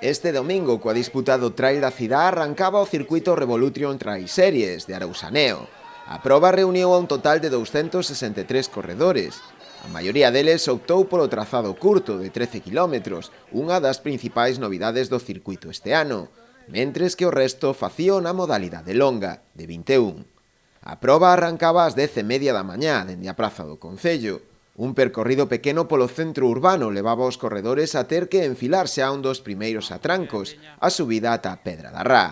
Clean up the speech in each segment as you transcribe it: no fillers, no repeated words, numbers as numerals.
Este domingo, coa disputa do Trail da cidade, arrancaba o circuito Revolution Trail Series de Arousaneo. A proba reuniu a un total de 263 corredores. A maioría deles optou polo trazado curto de 13 km, unha das principais novidades do circuito este ano, mentres que o resto facío na modalidade longa, de 21. A proba arrancaba ás 10:30 da mañá dende a praza do Concello. Un percorrido pequeno polo centro urbano levaba os corredores a ter que enfilarse a un dos primeiros atrancos, a subida ata a Pedra da Rá.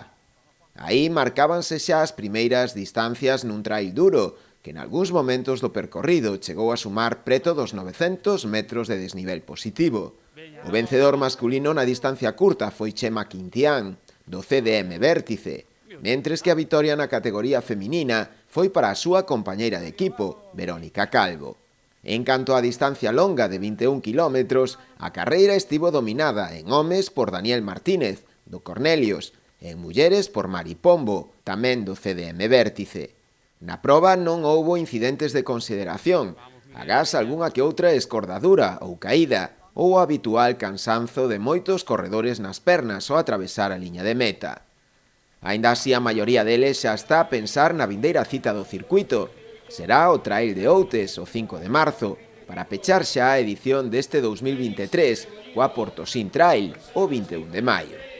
Aí marcábanse xa as primeiras distancias nun trail duro, que en algúns momentos do percorrido chegou a sumar preto dos 900 metros de desnivel positivo. O vencedor masculino na distancia curta foi Chema Quintián, do CDM Vértice, mentres que a vitoria na categoría feminina foi para a súa compañeira de equipo, Verónica Calvo. En canto á distancia longa de 21 km, a carreira estivo dominada en homes por Daniel Martínez, do Cornelios, e en mulleres por Mari Pombo, tamén do CDM Vértice. Na proba non houbo incidentes de consideración, agás algunha que outra escordadura ou caída, ou o habitual cansanzo de moitos corredores nas pernas ao atravesar a liña de meta. Aínda así, a maioría deles xa está a pensar na vindeira cita do circuito. Será o Trail de Outes o 5 de marzo, para pechar xa a edición deste 2023 coa Portosín Trail o 21 de maio.